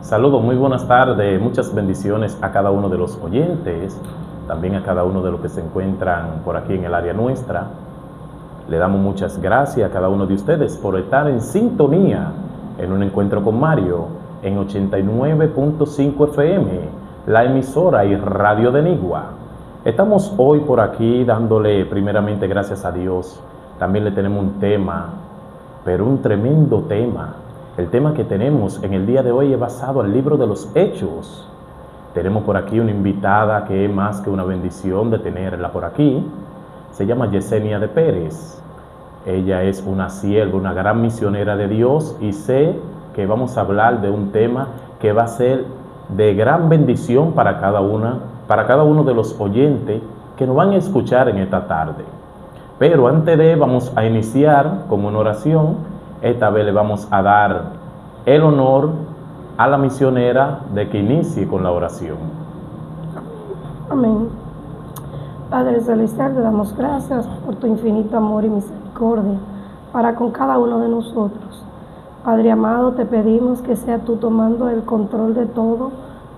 Saludos, muy buenas tardes, muchas bendiciones a cada uno de los oyentes, también a cada uno de los que se encuentran por aquí en el área nuestra. Le damos muchas gracias a cada uno de ustedes por estar en sintonía en un encuentro con Mario en 89.5 FM, la emisora y radio de Nigua. Estamos hoy por aquí dándole primeramente gracias a Dios. También le tenemos un tema, pero un tremendo tema. El tema que tenemos en el día de hoy es basado al libro de los Hechos. Tenemos por aquí una invitada que es más que una bendición de tenerla por aquí. Se llama Yesenia de Pérez. Ella es una sierva, una gran misionera de Dios, y sé que vamos a hablar de un tema que va a ser de gran bendición para cada uno de los oyentes que nos van a escuchar en esta tarde. Pero antes de, vamos a iniciar con una oración. Esta vez le vamos a dar el honor a la misionera de que inicie con la oración. Amén. Padre Celestial, te damos gracias por tu infinito amor y misericordia para con cada uno de nosotros. Padre amado, te pedimos que sea tú tomando el control de todo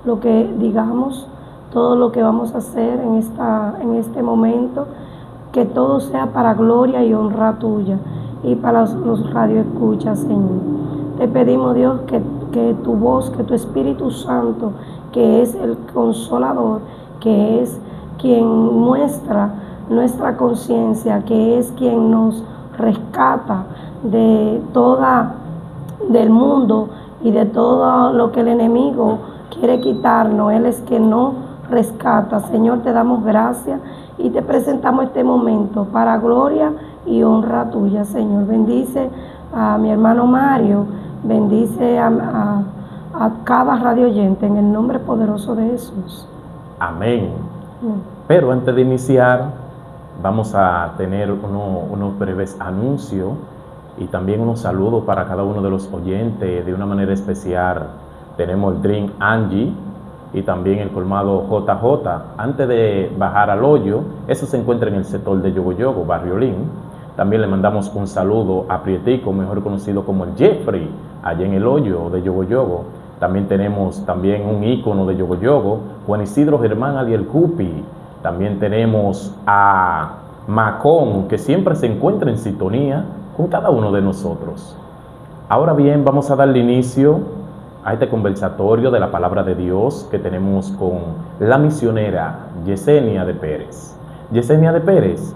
lo que digamos, todo lo que vamos a hacer en este momento, que todo sea para gloria y honra tuya y para los radioescuchas, Señor. Te pedimos, Dios, que tu voz, que tu Espíritu Santo, que es el Consolador, que es quien muestra nuestra conciencia, que es quien nos rescata del mundo y de todo lo que el enemigo quiere quitarnos. Él es quien nos rescata. Señor, te damos gracias y te presentamos este momento para gloria y honra tuya, Señor. Bendice a mi hermano Mario, bendice a cada radio oyente en el nombre poderoso de Jesús. Amén. Pero antes de iniciar, vamos a tener unos breves anuncios y también unos saludos para cada uno de los oyentes. De una manera especial, tenemos el Dream Angie y también el colmado JJ. Antes de bajar al hoyo, eso se encuentra en el sector de Yogoyogo, Barrio Lin. También le mandamos un saludo a Prietico, mejor conocido como el Jeffrey, allá en el hoyo de Yogoyogo. También tenemos un ícono de Yogoyogo, Juan Isidro Germán Aliel Cupi. También tenemos a Macón, que siempre se encuentra en sintonía con cada uno de nosotros. Ahora bien, vamos a darle inicio a este conversatorio de la palabra de Dios que tenemos con la misionera Yesenia de Pérez. Yesenia de Pérez,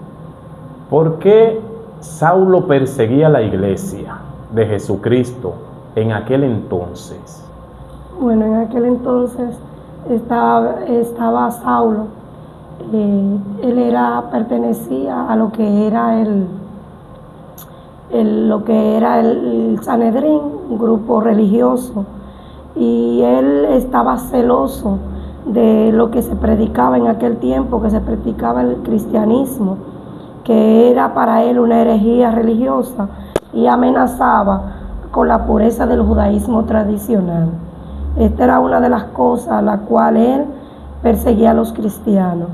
¿por qué Saulo perseguía la iglesia de Jesucristo en aquel entonces? Bueno, en aquel entonces estaba Saulo. Él pertenecía a lo que era el Sanedrín, un grupo religioso, y él estaba celoso de lo que se predicaba en aquel tiempo, que se predicaba el cristianismo, que era para él una herejía religiosa, y amenazaba con la pureza del judaísmo tradicional. Esta era una de las cosas a la cual él perseguía a los cristianos.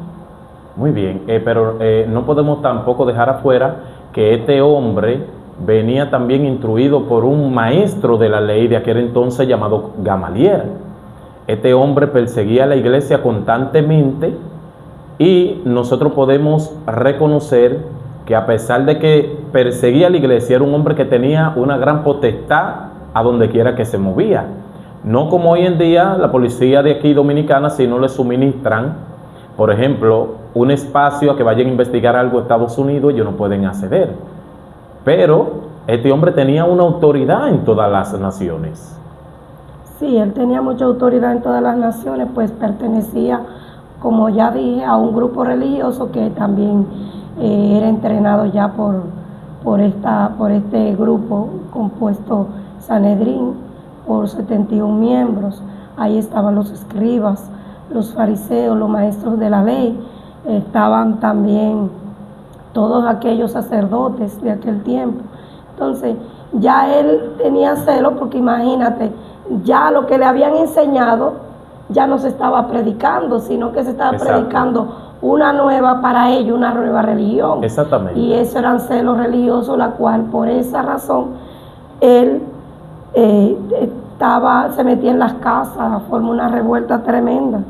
Muy bien, pero no podemos tampoco dejar afuera que este hombre venía también instruido por un maestro de la ley de aquel entonces llamado Gamaliel. Este hombre perseguía a la iglesia constantemente, y nosotros podemos reconocer que a pesar de que perseguía a la iglesia, era un hombre que tenía una gran potestad a donde quiera que se movía. No como hoy en día la policía de aquí dominicana, si no le suministran, por ejemplo, un espacio a que vayan a investigar algo a Estados Unidos, ellos no pueden acceder. Pero este hombre tenía una autoridad en todas las naciones. Sí, él tenía mucha autoridad en todas las naciones, pues pertenecía, como ya dije, a un grupo religioso que también era entrenado ya por este grupo compuesto Sanedrín, por 71 miembros. Ahí estaban los escribas, los fariseos, los maestros de la ley, estaban también todos aquellos sacerdotes de aquel tiempo. Entonces, ya él tenía celo, porque imagínate, ya lo que le habían enseñado ya no se estaba predicando, sino que se estaba predicando una nueva para ellos, una nueva religión. Exactamente. Y eso eran celos religiosos, la cual por esa razón él se metía en las casas, formó una revuelta tremenda,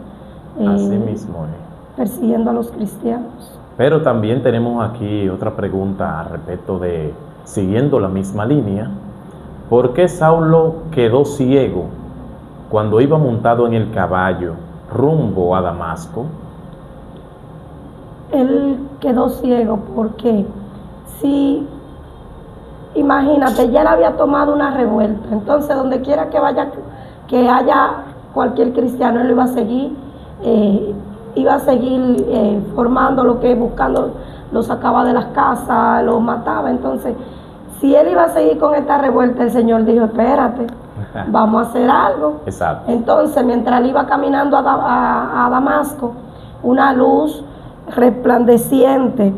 Así mismo es. persiguiendo a los cristianos. Pero también tenemos aquí otra pregunta respecto de, siguiendo la misma línea, ¿por qué Saulo quedó ciego cuando iba montado en el caballo rumbo a Damasco? Él quedó ciego porque si, imagínate, ya él había tomado una revuelta, entonces donde quiera que vaya, que haya cualquier cristiano, él lo iba a seguir formando lo que buscando, lo sacaba de las casas, lo mataba. Entonces, si él iba a seguir con esta revuelta, el Señor dijo, espérate, vamos a hacer algo. Exacto. Entonces, mientras él iba caminando a Damasco, una luz resplandeciente,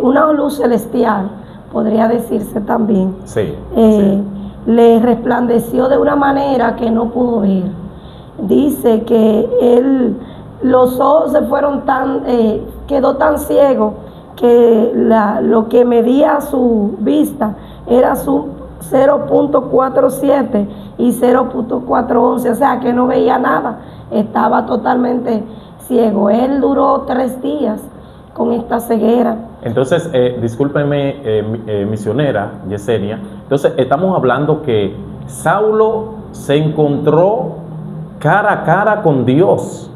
una luz celestial, podría decirse también, Sí, le resplandeció de una manera que no pudo ver. Dice que los ojos se fueron quedó tan ciego que lo que medía su vista era su 0.47 y 0.411, o sea que no veía nada, estaba totalmente ciego. Él duró 3 días con esta ceguera. Entonces, discúlpeme, misionera Yesenia, entonces estamos hablando que Saulo se encontró cara a cara con Dios,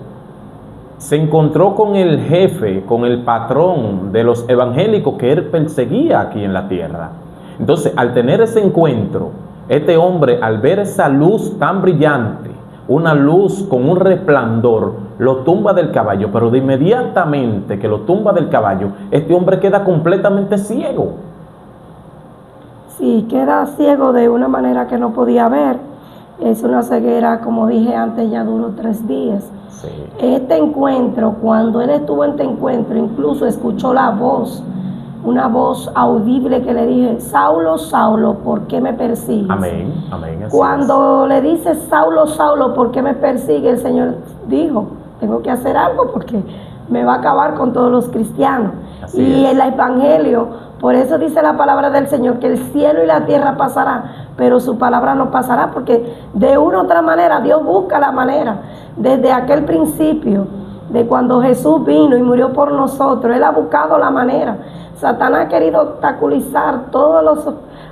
se encontró con el jefe, con el patrón de los evangélicos que él perseguía aquí en la tierra. Entonces, al tener ese encuentro, este hombre, al ver esa luz tan brillante, una luz con un resplandor, lo tumba del caballo, pero de inmediatamente que lo tumba del caballo, este hombre queda completamente ciego. Sí, queda ciego de una manera que no podía ver. Es una ceguera, como dije antes, ya duró 3 días. Sí. Este encuentro, cuando él estuvo en este encuentro, incluso escuchó la voz, una voz audible que le dije, Saulo, Saulo, ¿por qué me persigues? Amén, amén. Cuando le dice, Saulo, Saulo, ¿por qué me persigue? El Señor dijo, tengo que hacer algo porque me va a acabar con todos los cristianos. Y el evangelio, por eso dice la palabra del Señor, que el cielo y la tierra pasarán, pero su palabra no pasará, porque de una u otra manera Dios busca la manera. Desde aquel principio, de cuando Jesús vino y murió por nosotros, Él ha buscado la manera. Satanás ha querido obstaculizar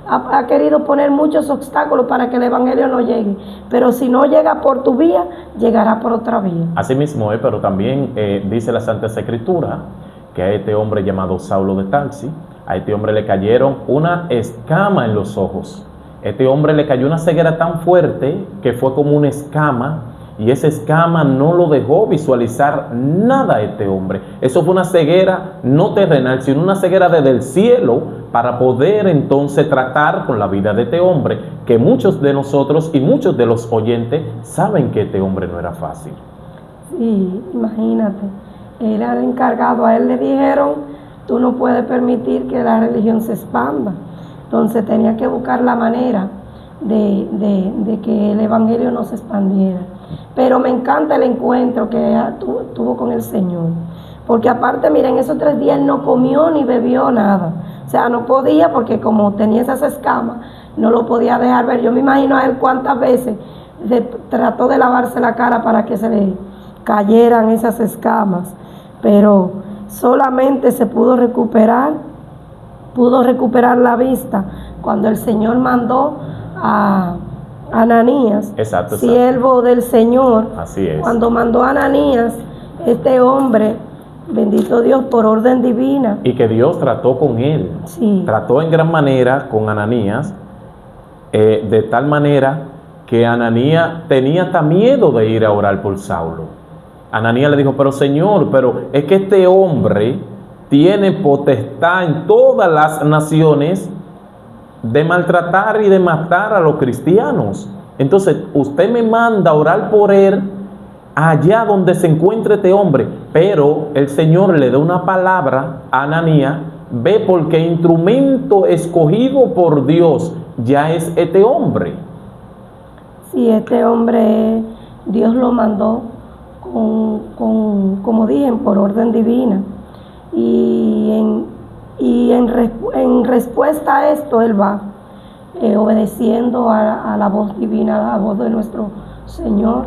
ha querido poner muchos obstáculos para que el evangelio no llegue, pero si no llega por tu vía, llegará por otra vía. Así mismo es, pero también dice la Santa Escritura que a este hombre llamado Saulo de Tarsi, a este hombre le cayeron una escama en los ojos. Este hombre le cayó una ceguera tan fuerte que fue como una escama, y esa escama no lo dejó visualizar nada a este hombre. Eso fue una ceguera no terrenal, sino una ceguera desde el cielo, para poder entonces tratar con la vida de este hombre, que muchos de nosotros y muchos de los oyentes saben que este hombre no era fácil. Sí, imagínate, era el encargado, a él le dijeron, tú no puedes permitir que la religión se expanda. Entonces tenía que buscar la manera de que el evangelio no se expandiera. Pero me encanta el encuentro que tuvo con el Señor, porque aparte, miren, esos 3 días él no comió ni bebió nada, o sea, no podía, porque como tenía esas escamas, no lo podía dejar ver. Yo me imagino a él cuántas veces trató de lavarse la cara para que se le cayeran esas escamas, pero solamente se pudo recuperar la vista cuando el Señor mandó a Ananías, Exacto. Siervo del Señor. Así es. Cuando mandó a Ananías, este hombre, bendito Dios, por orden divina. Y que Dios trató con él. Sí. Trató en gran manera con Ananías, de tal manera que Ananías tenía hasta miedo de ir a orar por Saulo. Ananías le dijo, pero Señor, pero es que este hombre tiene potestad en todas las naciones de maltratar y de matar a los cristianos. Entonces, usted me manda a orar por él allá donde se encuentre este hombre. Pero el Señor le da una palabra a Ananías, ve, porque instrumento escogido por Dios ya es este hombre. Sí, este hombre Dios lo mandó como dije, por orden divina. Y en respuesta a esto, él va. obedeciendo a la voz divina, a la voz de nuestro Señor,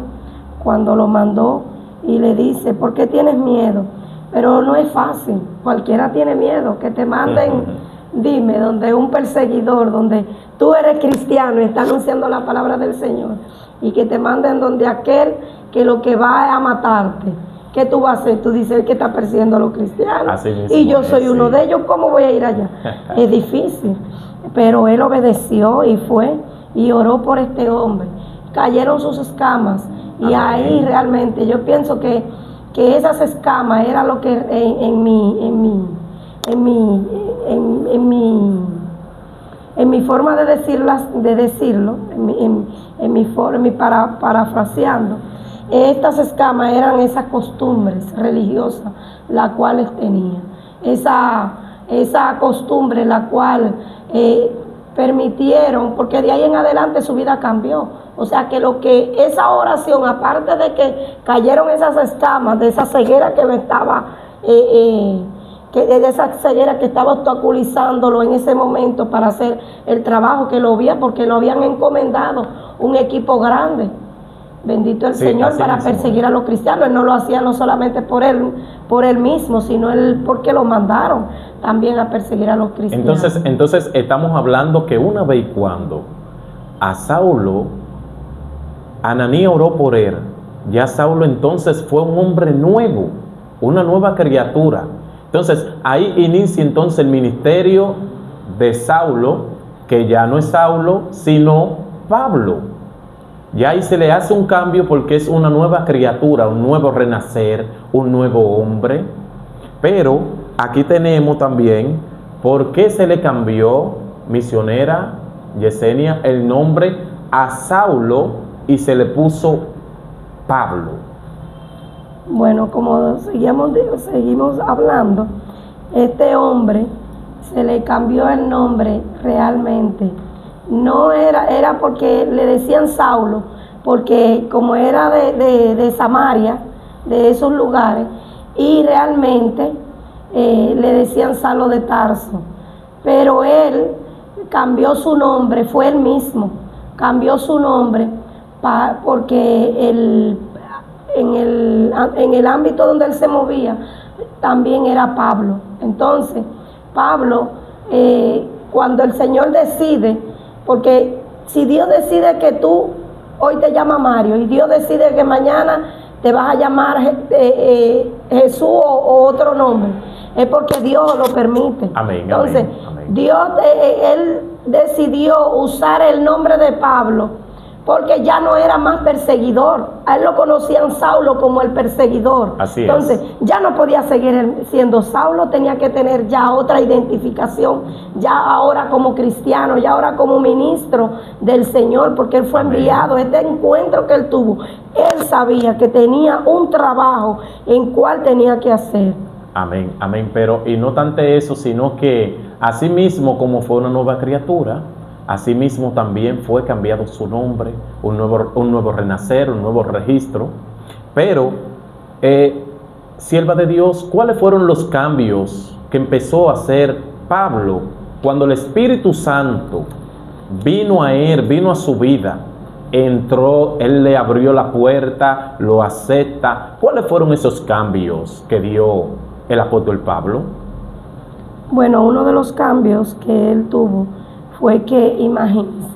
cuando lo mandó y le dice, ¿por qué tienes miedo? Pero no es fácil, cualquiera tiene miedo, que te manden, dime, donde un perseguidor, donde tú eres cristiano y está anunciando la palabra del Señor, y que te manden donde aquel que lo que va es a matarte. ¿Qué tú vas a hacer? Tú dices, el que está persiguiendo a los cristianos, y yo soy uno de ellos, ¿cómo voy a ir allá? Es difícil, pero él obedeció y fue y oró por este hombre. Cayeron sus escamas y ahí realmente yo pienso que esas escamas era lo que en mi forma de decirlo, parafraseando, estas escamas eran esas costumbres religiosas las cuales tenía, esa costumbre la cual permitieron, porque de ahí en adelante su vida cambió. O sea que lo que esa oración, aparte de que cayeron esas escamas, de esa ceguera que me estaba, de esa ceguera que estaba obstaculizándolo en ese momento para hacer el trabajo que lo había, porque lo habían encomendado un equipo grande. Bendito el Señor para perseguir a los cristianos. Él no lo hacía no solamente por él mismo, sino él porque lo mandaron también a perseguir a los cristianos. Entonces estamos hablando que una vez y cuando a Saulo, Ananías oró por él, ya Saulo entonces fue un hombre nuevo, una nueva criatura. Entonces ahí inicia entonces el ministerio de Saulo, que ya no es Saulo, sino Pablo. Ya ahí se le hace un cambio porque es una nueva criatura, un nuevo renacer, un nuevo hombre. Pero aquí tenemos también por qué se le cambió, misionera Yesenia, el nombre a Saulo y se le puso Pablo. Bueno, como seguimos hablando, este hombre se le cambió el nombre realmente. No era porque le decían Saulo, porque como era de Samaria, de esos lugares, y realmente le decían Saulo de Tarso. Pero él cambió su nombre, fue él mismo, cambió su nombre porque en el ámbito donde él se movía también era Pablo. Entonces, Pablo, cuando el Señor decide, porque si Dios decide que tú hoy te llamas Mario y Dios decide que mañana te vas a llamar Jesús o otro nombre, es porque Dios lo permite. Amén. Entonces, amén. Dios, él decidió usar el nombre de Pablo porque ya no era más perseguidor. A él lo conocían Saulo como el perseguidor. Así Entonces, ya no podía seguir siendo Saulo, tenía que tener ya otra identificación, ya ahora como cristiano, ya ahora como ministro del Señor, porque él fue enviado. Este encuentro que él tuvo, él sabía que tenía un trabajo en cual tenía que hacer. Amén, amén. Pero, y no tanto eso, sino que así mismo como fue una nueva criatura, asimismo también fue cambiado su nombre, un nuevo renacer, un nuevo registro. Pero, sierva de Dios, ¿cuáles fueron los cambios que empezó a hacer Pablo cuando el Espíritu Santo vino a él, vino a su vida? Entró, él le abrió la puerta, lo acepta. ¿Cuáles fueron esos cambios que dio el apóstol Pablo? Bueno, uno de los cambios que él tuvo fue que, imagínense,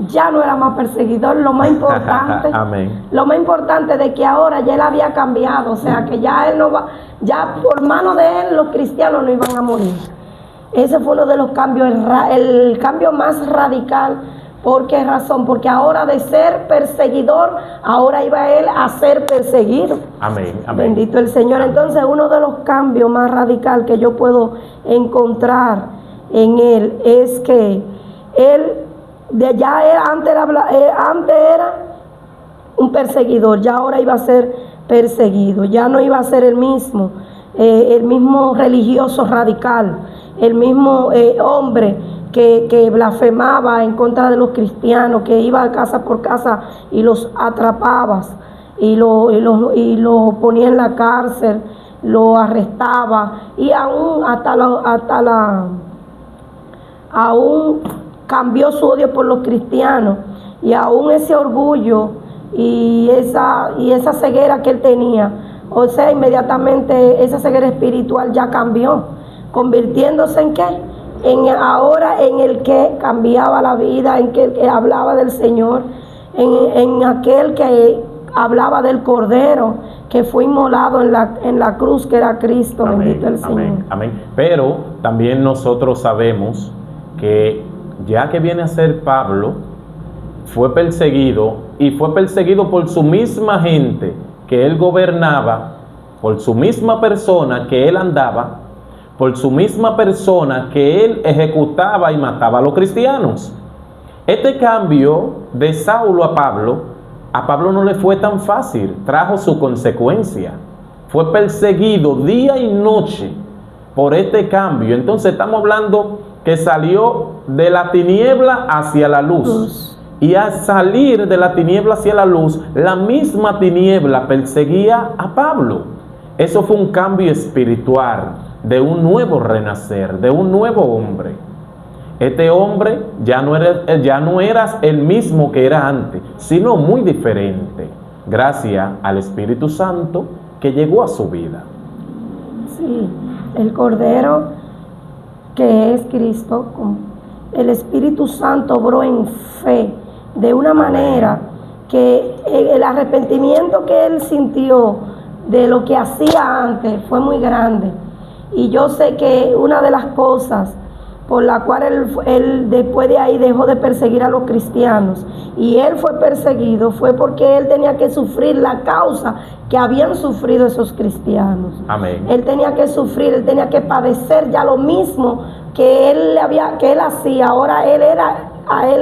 ya no era más perseguidor. Lo más importante, Amén. Lo más importante de que ahora ya él había cambiado, o sea que ya él no va, ya por mano de él los cristianos no iban a morir. Ese fue uno de los cambios, el cambio más radical. ¿Por qué razón? Porque ahora de ser perseguidor, ahora iba él a ser perseguido. Amén, amén. Bendito el Señor. Amén. Entonces, uno de los cambios más radicales que yo puedo encontrar en él es que él antes era un perseguidor, ya ahora iba a ser perseguido, ya no iba a ser el mismo religioso radical, el mismo hombre que blasfemaba en contra de los cristianos, que iba casa por casa y los atrapaba y lo ponía en la cárcel, lo arrestaba y aún cambió su odio por los cristianos, y aún ese orgullo y esa ceguera que él tenía, o sea, inmediatamente esa ceguera espiritual ya cambió, convirtiéndose en ¿qué? Ahora en el que cambiaba la vida, en que hablaba del Señor, en aquel que hablaba del Cordero que fue inmolado en la cruz, que era Cristo. Amén, bendito el Señor. amén, amén. Pero también nosotros sabemos que ya que viene a ser Pablo, fue perseguido, y fue perseguido por su misma gente que él gobernaba, por su misma persona que él andaba, por su misma persona que él ejecutaba y mataba a los cristianos. Este cambio de Saulo a Pablo no le fue tan fácil, trajo su consecuencia. Fue perseguido día y noche por este cambio. Entonces estamos hablando que salió de la tiniebla hacia la luz. Y al salir de la tiniebla hacia la luz, la misma tiniebla perseguía a Pablo. Eso fue un cambio espiritual, de un nuevo renacer, de un nuevo hombre. Este hombre ya no eras el mismo que era antes, sino muy diferente, gracias al Espíritu Santo que llegó a su vida. Sí, el Cordero, que es Cristo, el Espíritu Santo obró en fe de una manera que el arrepentimiento que él sintió de lo que hacía antes fue muy grande. Y yo sé que una de las cosas por la cual él después de ahí dejó de perseguir a los cristianos, y él fue perseguido, fue porque él tenía que sufrir la causa que habían sufrido esos cristianos. Amén. Él tenía que sufrir, él tenía que padecer ya lo mismo que él hacía. Ahora a él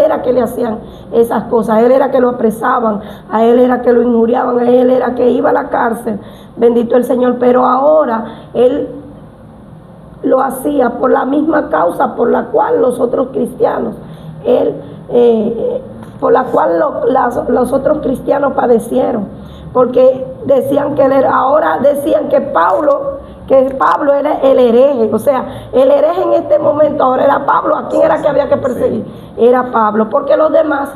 era que le hacían esas cosas, a él era que lo apresaban, a él era que lo injuriaban, a él era que iba a la cárcel, bendito el Señor. Pero ahora él lo hacía por la misma causa por la cual los otros cristianos, por la cual los otros cristianos padecieron, porque decían que ahora decían que Pablo era el hereje. O sea, el hereje en este momento ahora era Pablo. ¿A quién era que había que perseguir? Era Pablo, porque los demás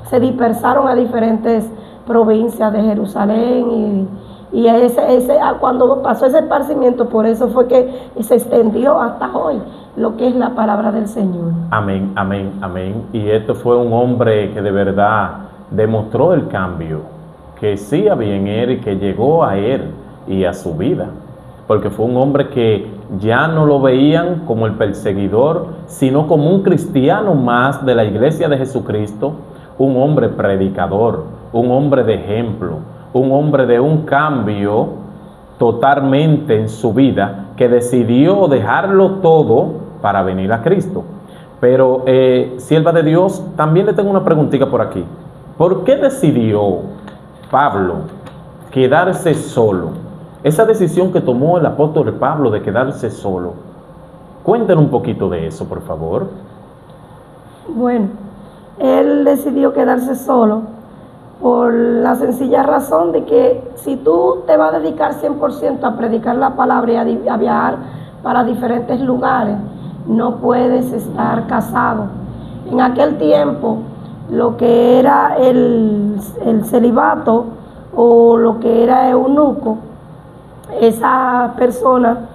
se dispersaron a diferentes provincias de Jerusalén, y cuando pasó ese esparcimiento, por eso fue que se extendió hasta hoy lo que es la palabra del Señor. Amén, amén, amén. Y esto fue un hombre que de verdad demostró el cambio que sí había en él y que llegó a él y a su vida, porque fue un hombre que ya no lo veían como el perseguidor, sino como un cristiano más de la iglesia de Jesucristo, un hombre predicador, un hombre de ejemplo, un hombre de un cambio totalmente en su vida, que decidió dejarlo todo para venir a Cristo. Pero, sierva de Dios, también le tengo una preguntita por aquí. ¿Por qué decidió Pablo quedarse solo? Esa decisión que tomó el apóstol Pablo de quedarse solo. Cuéntenos un poquito de eso, por favor. Bueno, él decidió quedarse solo por la sencilla razón de que si tú te vas a dedicar 100% a predicar la palabra y a viajar para diferentes lugares, no puedes estar casado. En aquel tiempo, lo que era el celibato o lo que era eunuco, esa persona,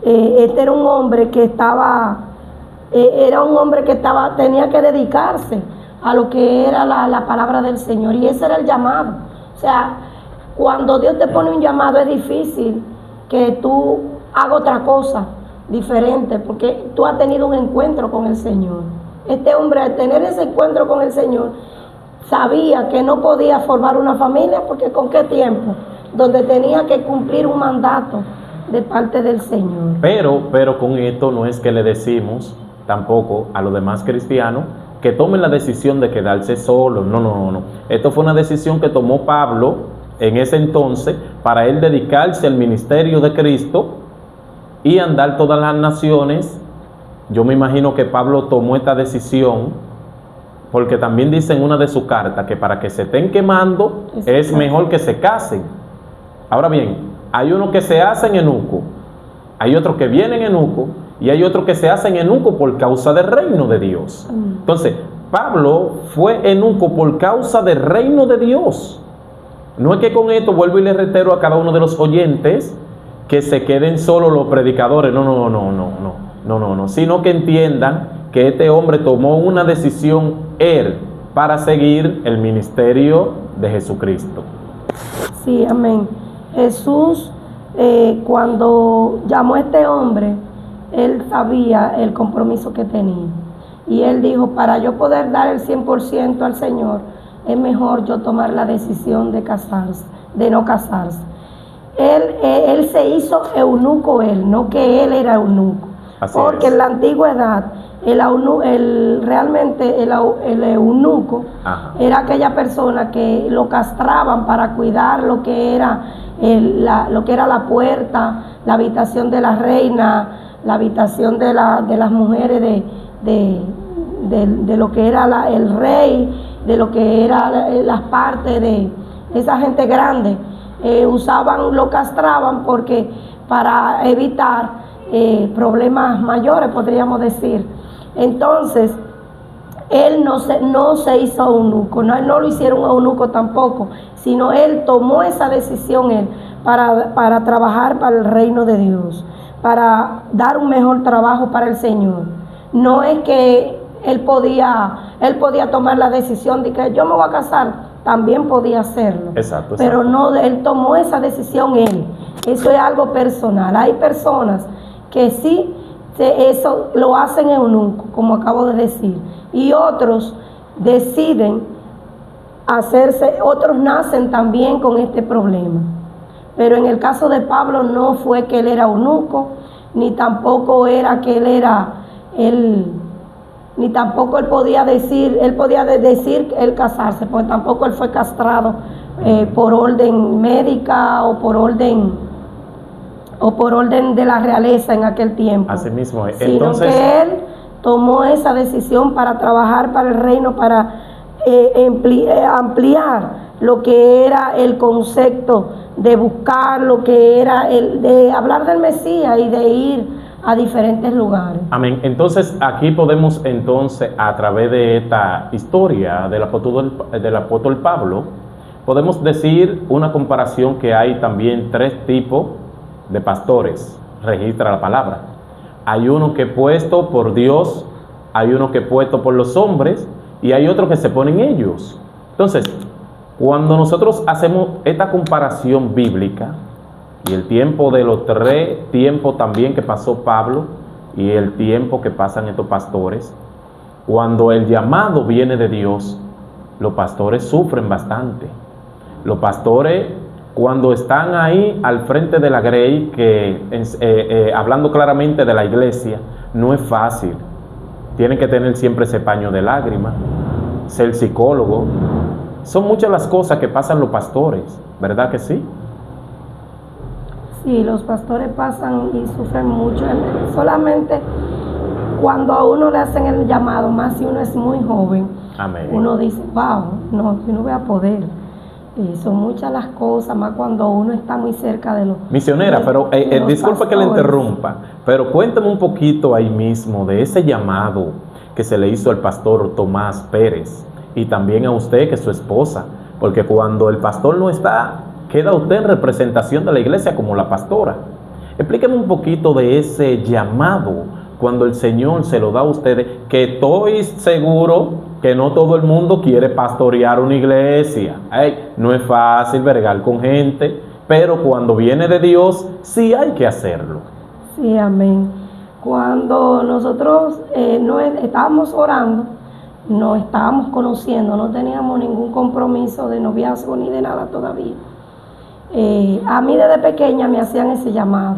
este era un hombre que tenía que dedicarse a lo que era la palabra del Señor, y ese era el llamado. O sea, cuando Dios te pone un llamado, es difícil que tú hagas otra cosa diferente, porque tú has tenido un encuentro con el Señor. Este hombre, al tener ese encuentro con el Señor, sabía que no podía formar una familia, porque ¿con qué tiempo? Donde tenía que cumplir un mandato de parte del Señor. Pero con esto no es que le decimos tampoco a los demás cristianos que tomen la decisión de quedarse solo. No. Esto fue una decisión que tomó Pablo en ese entonces para él dedicarse al ministerio de Cristo y andar todas las naciones. Yo me imagino que Pablo tomó esta decisión porque también dice en una de sus cartas que para que se estén quemando es mejor que se casen. Ahora bien, hay unos que se hacen eunuco, hay otros que vienen eunuco y hay otros que se hacen eunucos por causa del reino de Dios. Entonces, Pablo fue eunuco por causa del reino de Dios. No es que con esto, vuelvo y le reitero a cada uno de los oyentes, que se queden solo los predicadores, no, sino que entiendan que este hombre tomó una decisión él para seguir el ministerio de Jesucristo. Sí, amén. Jesús, cuando llamó a este hombre, él sabía el compromiso que tenía. Y él dijo, para yo poder dar el 100% al Señor, es mejor yo tomar la decisión de casarse, de no casarse. Él se hizo eunuco, no que él era eunuco. Porque en la antigüedad, realmente el eunuco era aquella persona que lo castraban para cuidar lo que era la puerta, la habitación de la reina, la habitación de las mujeres de lo que era el rey, de lo que era las partes de esa gente grande. Lo castraban porque para evitar problemas mayores, podríamos decir. Entonces, él no se hizo eunuco, no lo hicieron eunuco tampoco, sino él tomó esa decisión para trabajar para el reino de Dios, para dar un mejor trabajo para el Señor. No es que él podía tomar la decisión de que yo me voy a casar, también podía hacerlo. Exacto. Pero no, él tomó esa decisión él. Eso es algo personal. Hay personas que sí, eso lo hacen eunuco, como acabo de decir, y otros deciden otros nacen también con este problema. Pero en el caso de Pablo no fue que él era eunuco, ni tampoco era que ni tampoco él podía decir él casarse, porque tampoco él fue castrado por orden médica o por orden de la realeza en aquel tiempo. Así mismo. Entonces, sino que él tomó esa decisión para trabajar para el reino, para ampliar lo que era el concepto de buscar, lo que era de hablar del Mesías y de ir a diferentes lugares. Amén. Entonces aquí podemos a través de esta historia del apóstol Pablo, podemos decir una comparación que hay también 3 tipos de pastores, registra la palabra. Hay uno que es puesto por Dios, hay uno que es puesto por los hombres y hay otro que se ponen ellos. Entonces, cuando nosotros hacemos esta comparación bíblica, y el tiempo de los 3 tiempos también que pasó Pablo y el tiempo que pasan estos pastores, cuando el llamado viene de Dios, los pastores sufren bastante. Los pastores, cuando están ahí al frente de la grey, hablando claramente de la iglesia, no es fácil. Tienen que tener siempre ese paño de lágrimas, ser psicólogo. Son muchas las cosas que pasan los pastores, ¿verdad que sí? Sí, los pastores pasan y sufren mucho. Solamente cuando a uno le hacen el llamado, más si uno es muy joven, amén, uno dice, wow, no, yo no voy a poder. Son muchas las cosas, más cuando uno está muy cerca de los... Misionera, pero disculpa que le interrumpa, pero cuéntame un poquito ahí mismo de ese llamado que se le hizo al pastor Tomás Pérez y también a usted, que es su esposa, porque cuando el pastor no está, queda usted en representación de la iglesia como la pastora. Explíqueme un poquito de ese llamado cuando el Señor se lo da a ustedes, que estoy seguro que no todo el mundo quiere pastorear una iglesia. No es fácil bregar con gente, pero cuando viene de Dios, sí hay que hacerlo. Sí, amén. Cuando nosotros estábamos orando, no estábamos conociendo, no teníamos ningún compromiso de noviazgo ni de nada todavía. A mí desde pequeña me hacían ese llamado,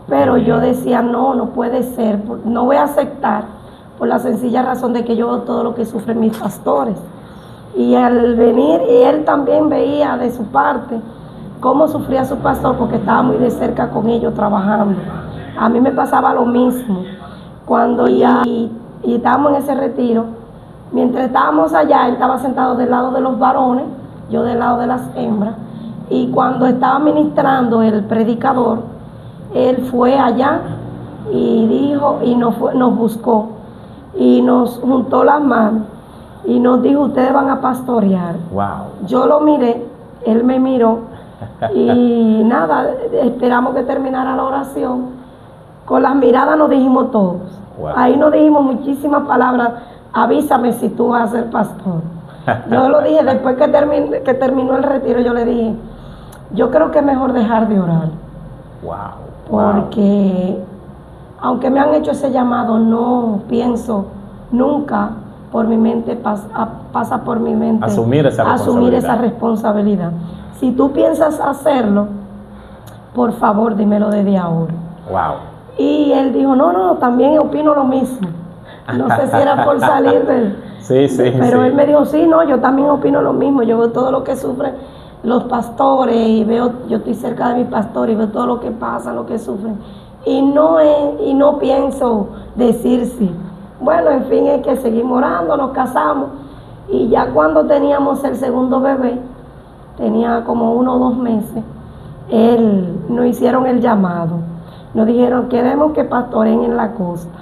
pero yo decía no puede ser, no voy a aceptar, por la sencilla razón de que yo veo todo lo que sufren mis pastores, y al venir, y él también veía de su parte cómo sufría su pastor, porque estaba muy de cerca con ellos trabajando. A mí me pasaba lo mismo cuando y estábamos en ese retiro. Mientras estábamos allá, él estaba sentado del lado de los varones, yo del lado de las hembras. Y cuando estaba ministrando el predicador, él fue allá y dijo, y nos buscó, y nos juntó las manos, y nos dijo, ustedes van a pastorear. Wow. Yo lo miré, él me miró, y nada, esperamos que terminara la oración. Con las miradas nos dijimos todos. Wow. Ahí nos dijimos muchísimas palabras. Avísame si tú vas a ser pastor. Yo lo dije después que terminó el retiro, yo le dije, yo creo que es mejor dejar de orar. Wow. Porque aunque me han hecho ese llamado, no pienso nunca por mi mente, pasa por mi mente asumir esa responsabilidad. Si tú piensas hacerlo, por favor dímelo desde ahora. Wow. Y él dijo, no, también opino lo mismo. No sé si era por salir del... Sí, pero sí. él me dijo, sí, no, yo también opino lo mismo. Yo veo todo lo que sufren los pastores y yo estoy cerca de mi pastor y veo todo lo que pasa, lo que sufren. Y no pienso decir sí. Bueno, en fin, es que seguimos orando, nos casamos. Y ya cuando teníamos el segundo bebé, tenía como 1 o 2 meses, nos hicieron el llamado. Nos dijeron, queremos que pastoreen en la costa.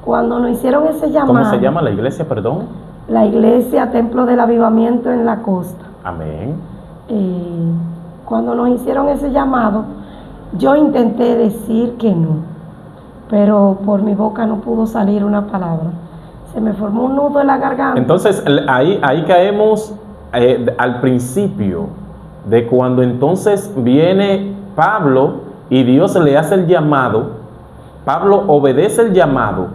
Cuando nos hicieron ese llamado... ¿Cómo se llama la iglesia, perdón? La iglesia Templo del Avivamiento en la costa. Amén. Cuando nos hicieron ese llamado, yo intenté decir que no, pero por mi boca no pudo salir una palabra. Se me formó un nudo en la garganta. Entonces, ahí caemos al principio de cuando entonces viene Pablo y Dios le hace el llamado. Pablo obedece el llamado,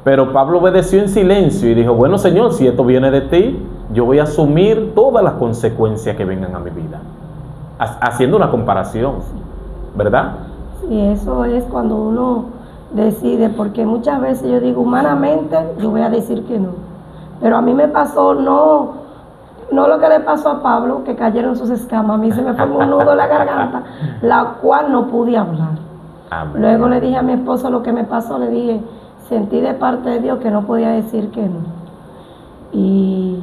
pero Pablo obedeció en silencio y dijo, bueno, Señor, si esto viene de ti, yo voy a asumir todas las consecuencias que vengan a mi vida. Haciendo una comparación, ¿verdad? Sí, eso es cuando uno decide, porque muchas veces yo digo, humanamente, yo voy a decir que no. Pero a mí me pasó, no lo que le pasó a Pablo, que cayeron sus escamas, a mí se me formó un nudo en la garganta, la cual no pude hablar. Amén. Luego le dije a mi esposo lo que me pasó, le dije, sentí de parte de Dios que no podía decir que no. Y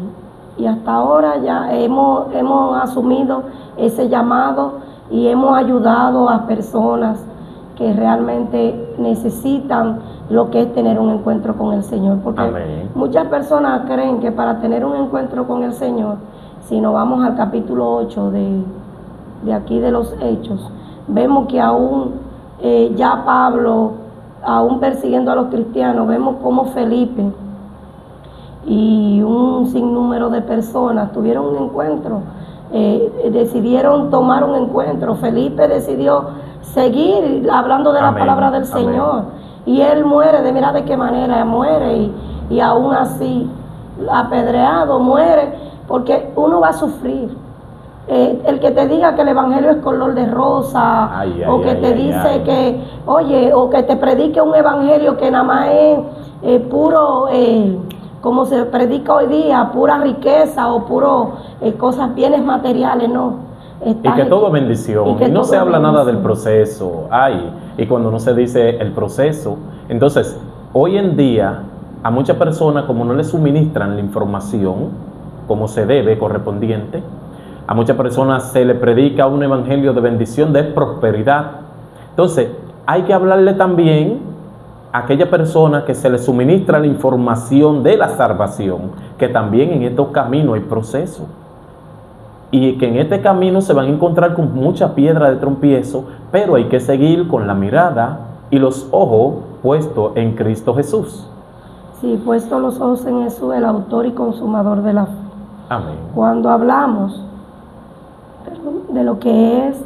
hasta ahora ya hemos asumido ese llamado y hemos ayudado a personas que realmente necesitan lo que es tener un encuentro con el Señor. Porque amén. Muchas personas creen que para tener un encuentro con el Señor, si nos vamos al capítulo 8 de aquí de los Hechos, vemos que aún ya Pablo, aún persiguiendo a los cristianos, vemos como Felipe y un sinnúmero de personas tuvieron un encuentro, decidieron tomar un encuentro. Felipe decidió seguir hablando de la palabra del Señor, y él muere, mira de qué manera muere, y aún así apedreado muere, porque uno va a sufrir. El que te diga que el evangelio es color de rosa, o que te dice que, oye, o que te predique un evangelio que nada más es puro, como se predica hoy día, pura riqueza o puro cosas, bienes materiales, no. Y que todo bendición, y no se habla nada del proceso. Y cuando no se dice el proceso, entonces hoy en día a muchas personas, como no le suministran la información como se debe, correspondiente, a muchas personas se le predica un evangelio de bendición, de prosperidad. Entonces hay que hablarle también a aquella persona que se le suministra la información de la salvación, que también en estos caminos hay proceso, y que en este camino se van a encontrar con mucha piedra de tropiezo, pero hay que seguir con la mirada y los ojos puestos en Cristo Jesús. Sí, puesto los ojos en Jesús, el autor y consumador de la fe. Amén. Cuando hablamos de lo que es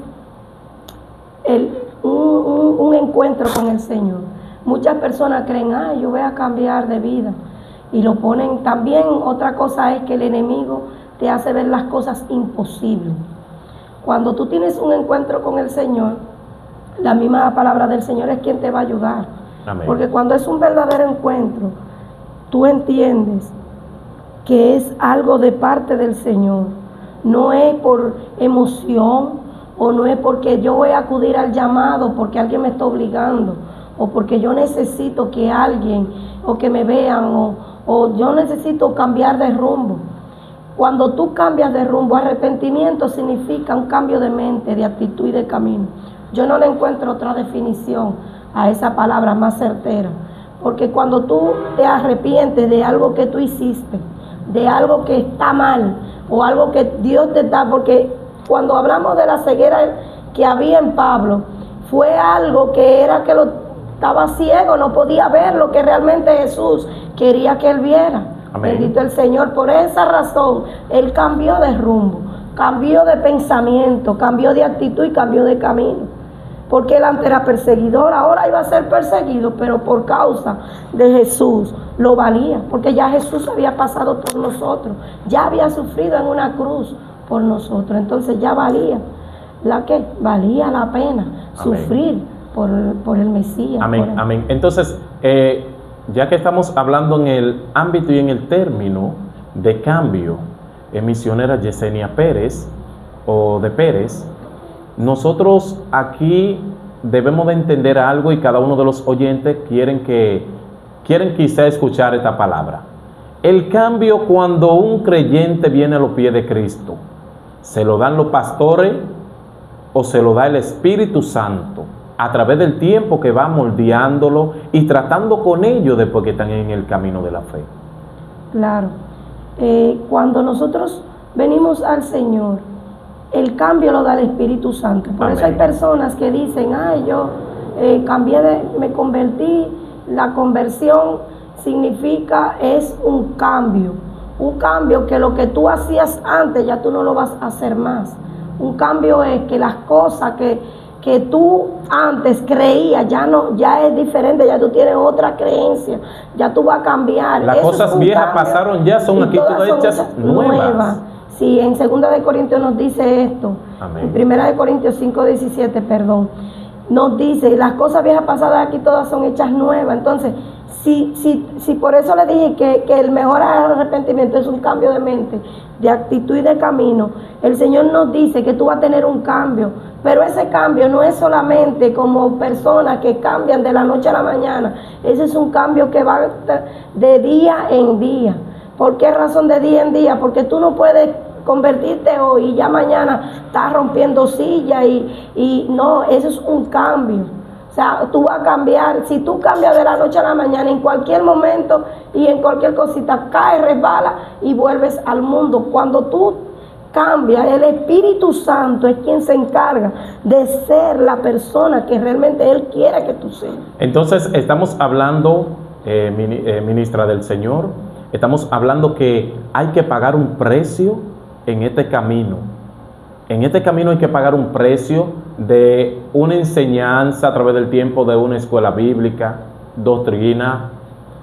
un encuentro con el Señor, muchas personas creen, yo voy a cambiar de vida, y lo ponen. También otra cosa es que el enemigo te hace ver las cosas imposibles. Cuando tú tienes un encuentro con el Señor, la misma palabra del Señor es quien te va a ayudar. Amén. Porque cuando es un verdadero encuentro, tú entiendes que es algo de parte del Señor. No es por emoción, o no es porque yo voy a acudir al llamado porque alguien me está obligando, o porque yo necesito que alguien, o que me vean, o yo necesito cambiar de rumbo. Cuando tú cambias de rumbo, arrepentimiento significa un cambio de mente, de actitud y de camino. Yo no le encuentro otra definición a esa palabra más certera. Porque cuando tú te arrepientes de algo que tú hiciste, de algo que está mal, o algo que Dios te da, porque cuando hablamos de la ceguera que había en Pablo, fue algo que era que lo estaba ciego, no podía ver lo que realmente Jesús quería que él viera. Amén. Bendito el Señor. Por esa razón, él cambió de rumbo, cambió de pensamiento, cambió de actitud y cambió de camino. Porque él antes era perseguidor, ahora iba a ser perseguido, pero por causa de Jesús lo valía, porque ya Jesús había pasado por nosotros, ya había sufrido en una cruz por nosotros, entonces ya valía valía la pena. Amén. Sufrir por el Mesías. Amén, amén. Entonces, ya que estamos hablando en el ámbito y en el término de cambio, misionera Yesenia Pérez, o de Pérez, nosotros aquí debemos de entender algo, y cada uno de los oyentes quieren quizá escuchar esta palabra. El cambio, cuando un creyente viene a los pies de Cristo, ¿se lo dan los pastores o se lo da el Espíritu Santo a través del tiempo que va moldeándolo y tratando con ellos después que están en el camino de la fe? Claro, cuando nosotros venimos al Señor, el cambio lo da el Espíritu Santo. Por Amén. Eso hay personas que dicen, yo me convertí. La conversión significa, es un cambio que lo que tú hacías antes ya tú no lo vas a hacer más. Un cambio es que las cosas que tú antes creías ya es diferente, ya tú tienes otra creencia, ya tú vas a cambiar. Las cosas viejas pasaron, ya son aquí todas hechas nuevas. Sí, en 2 de Corintios nos dice esto. Amén. En 1 de Corintios 5:17, nos dice, las cosas viejas pasadas aquí todas son hechas nuevas. Entonces, si por eso le dije que el mejor arrepentimiento es un cambio de mente, de actitud y de camino, el Señor nos dice que tú vas a tener un cambio, pero ese cambio no es solamente como personas que cambian de la noche a la mañana. Ese es un cambio que va de día en día. ¿Por qué razón de día en día? Porque tú no puedes convertirte hoy y ya mañana estás rompiendo sillas y no, eso es un cambio. O sea, tú vas a cambiar. Si tú cambias de la noche a la mañana, en cualquier momento y en cualquier cosita, caes, resbala y vuelves al mundo. Cuando tú cambias, el Espíritu Santo es quien se encarga de ser la persona que realmente Él quiere que tú seas. Entonces, estamos hablando, ministra del Señor, estamos hablando que hay que pagar un precio en este camino. En este camino hay que pagar un precio de una enseñanza a través del tiempo, de una escuela bíblica, doctrina,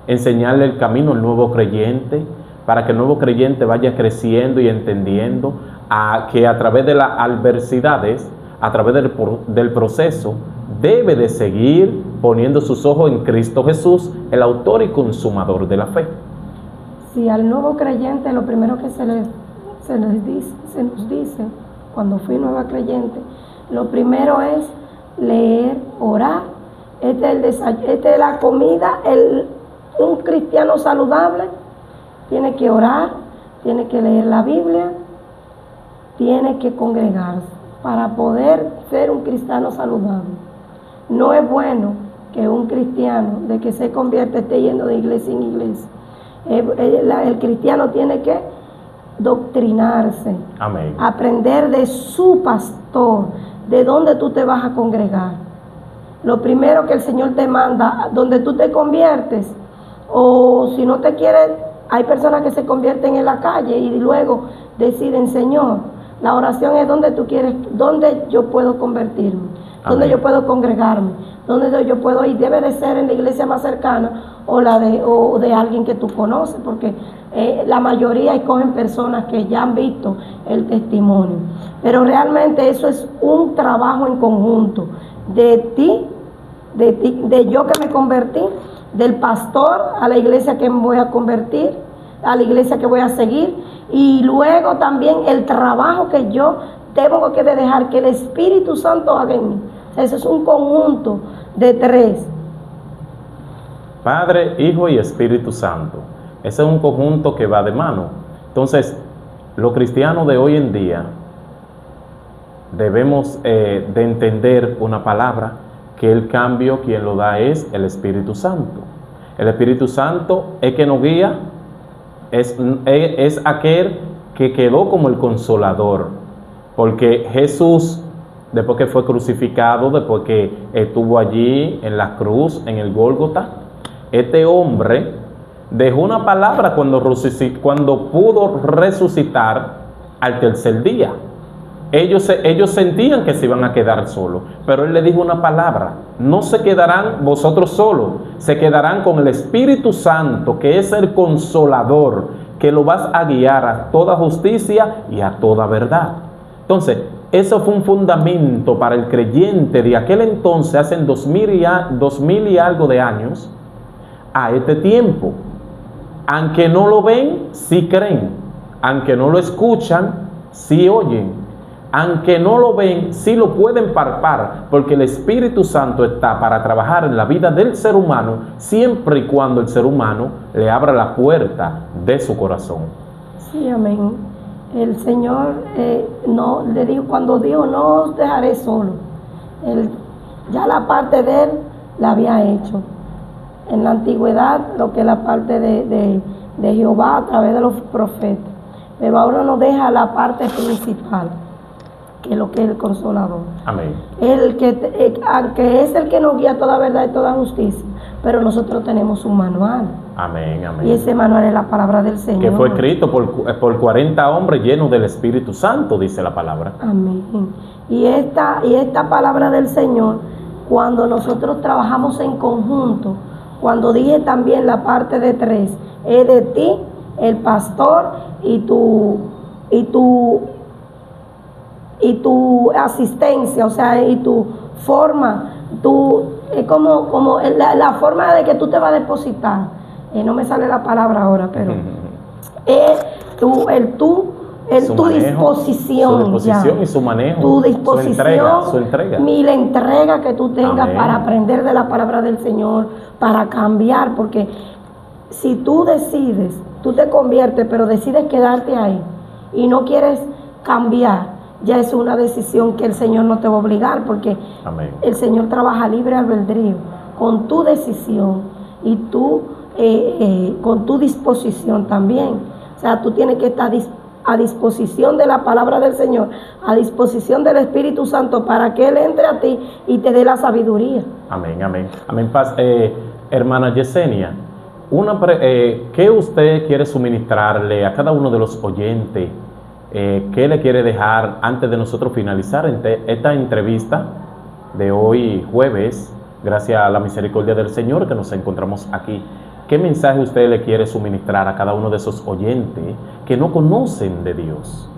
enseñarle el camino al nuevo creyente, para que el nuevo creyente vaya creciendo y entendiendo que a través de las adversidades, a través del proceso, debe de seguir poniendo sus ojos en Cristo Jesús, el autor y consumador de la fe. Sí, al nuevo creyente lo primero que se nos dice cuando fui nueva creyente, lo primero es leer, orar. Esta es la comida. Un cristiano saludable tiene que orar, tiene que leer la Biblia, tiene que congregarse para poder ser un cristiano saludable. No es bueno que un cristiano de que se convierte esté yendo de iglesia en iglesia. El cristiano tiene que doctrinarse. Amén. Aprender de su pastor, de dónde tú te vas a congregar. Lo primero que el Señor te manda, donde tú te conviertes, o si no te quieres, hay personas que se convierten en la calle y luego deciden, Señor, la oración es donde tú quieres, donde yo puedo convertirme, donde yo puedo congregarme, donde yo puedo ir. Debe de ser en la iglesia más cercana o de alguien que tú conoces, porque la mayoría escogen personas que ya han visto el testimonio. Pero realmente eso es un trabajo en conjunto de yo que me convertí, del pastor a la iglesia que me voy a convertir, a la iglesia que voy a seguir, y luego también el trabajo que yo tengo que dejar que el Espíritu Santo haga en mí. Eso es un conjunto de tres. Padre, Hijo y Espíritu Santo. Ese es un conjunto que va de mano. Entonces, los cristianos de hoy en día debemos de entender una palabra, que el cambio quien lo da es el Espíritu Santo. El Espíritu Santo es que nos guía, es aquel que quedó como el consolador, porque Jesús, después que fue crucificado, después que estuvo allí en la cruz, en el Gólgota, este hombre dejó una palabra cuando pudo resucitar al tercer día. Ellos sentían que se iban a quedar solos, pero él le dijo una palabra: no se quedarán vosotros solos, se quedarán con el Espíritu Santo, que es el consolador, que lo vas a guiar a toda justicia y a toda verdad. Entonces, eso fue un fundamento para el creyente de aquel entonces, hace 2000 y algo de años, a este tiempo. Aunque no lo ven, sí creen. Aunque no lo escuchan, sí oyen. Aunque no lo ven, sí lo pueden palpar, porque el Espíritu Santo está para trabajar en la vida del ser humano, siempre y cuando el ser humano le abra la puerta de su corazón. Sí, amén. El Señor no le dijo, cuando dijo no os dejaré solo, ya la parte de él la había hecho. En la antigüedad, lo que es la parte de Jehová a través de los profetas, pero ahora nos deja la parte principal, que es lo que es el consolador. Amén. Aunque es el que nos guía a toda verdad y toda justicia, pero nosotros tenemos un manual. Amén, amén. Y ese manual es la palabra del Señor. Que fue escrito por 40 hombres llenos del Espíritu Santo, dice la palabra. Amén. Y esta palabra del Señor, cuando nosotros trabajamos en conjunto, cuando dije también la parte de 3, es de ti, el pastor y tu asistencia, o sea, y tu forma, es como la forma de que tú te vas a depositar. No me sale la palabra ahora, pero es tu disposición. Su disposición y su manejo. Tu disposición. Su entrega. La entrega que tú tengas. Amén. Para aprender de la palabra del Señor, para cambiar, porque si tú decides, tú te conviertes, pero decides quedarte ahí y no quieres cambiar, ya es una decisión que el Señor no te va a obligar, porque amén, el Señor trabaja libre albedrío, con tu decisión y tú con tu disposición también. O sea, tú tienes que estar a disposición de la palabra del Señor, a disposición del Espíritu Santo, para que Él entre a ti y te dé la sabiduría. Amén, amén. Amén. Hermana Yesenia, ¿qué usted quiere suministrarle a cada uno de los oyentes? ¿Qué le quiere dejar antes de nosotros finalizar esta entrevista de hoy jueves, gracias a la misericordia del Señor que nos encontramos aquí? ¿Qué mensaje usted le quiere suministrar a cada uno de esos oyentes que no conocen de Dios?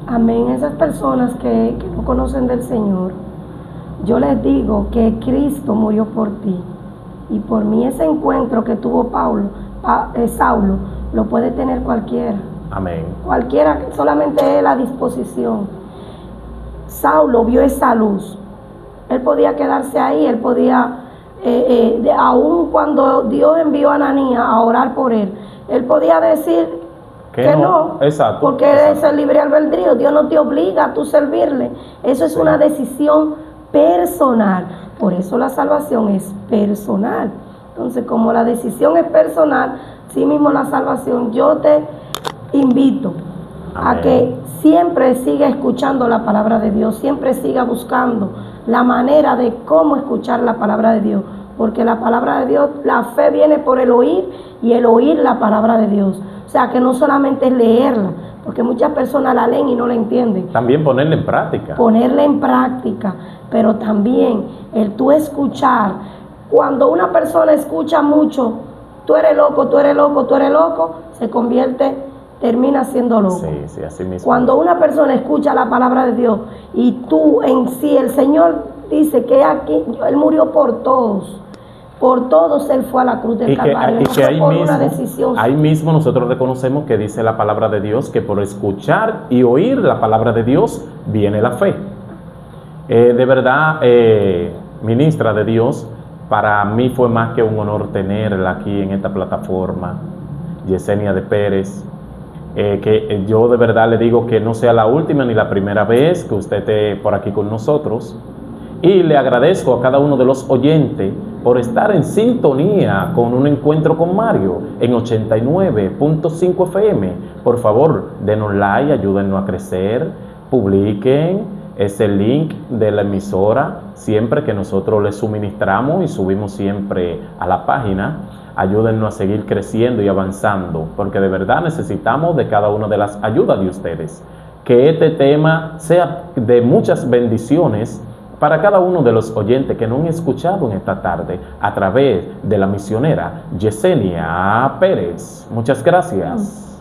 Amén. Esas personas que no conocen del Señor, yo les digo que Cristo murió por ti, y por mí ese encuentro que tuvo Saulo lo puede tener cualquiera. Amén. Cualquiera, solamente es la disposición. Saulo vio esa luz. Él podía quedarse ahí, él podía, aun cuando Dios envió a Ananías a orar por él podía decir que no. Exacto. Porque es el libre albedrío. Dios no te obliga a tú servirle. Eso es una decisión personal. Por eso la salvación es personal. Entonces, como la decisión es personal, sí mismo la salvación, yo te invito a que siempre siga escuchando la palabra de Dios, siempre siga buscando la manera de cómo escuchar la palabra de Dios, porque la palabra de Dios, la fe viene por el oír, y el oír la palabra de Dios. O sea, que no solamente es leerla, porque muchas personas la leen y no la entienden. También ponerla en práctica. Ponerla en práctica, pero también el tú escuchar. Cuando una persona escucha mucho, tú eres loco, tú eres loco, tú eres loco, termina siendo loco. Sí, así mismo. Cuando una persona escucha la palabra de Dios y tú en sí, el Señor dice que aquí Él murió por todos Él fue a la cruz del Calvario. Y que ahí mismo nosotros reconocemos que dice la palabra de Dios que por escuchar y oír la palabra de Dios viene la fe. De verdad, ministra de Dios, para mí fue más que un honor tenerla aquí en esta plataforma, Yesenia de Pérez. Que yo de verdad le digo que no sea la última ni la primera vez que usted esté por aquí con nosotros, Y le agradezco a cada uno de los oyentes por estar en sintonía con Un Encuentro con Mario en 89.5 FM. Por favor, denos like, ayúdennos a crecer, publiquen ese link de la emisora siempre que nosotros les suministramos y subimos siempre a la página. Ayúdennos a seguir creciendo y avanzando, porque de verdad necesitamos de cada una de las ayudas de ustedes. Que este tema sea de muchas bendiciones para cada uno de los oyentes que nos han escuchado en esta tarde a través de la misionera Yesenia Pérez. Muchas gracias.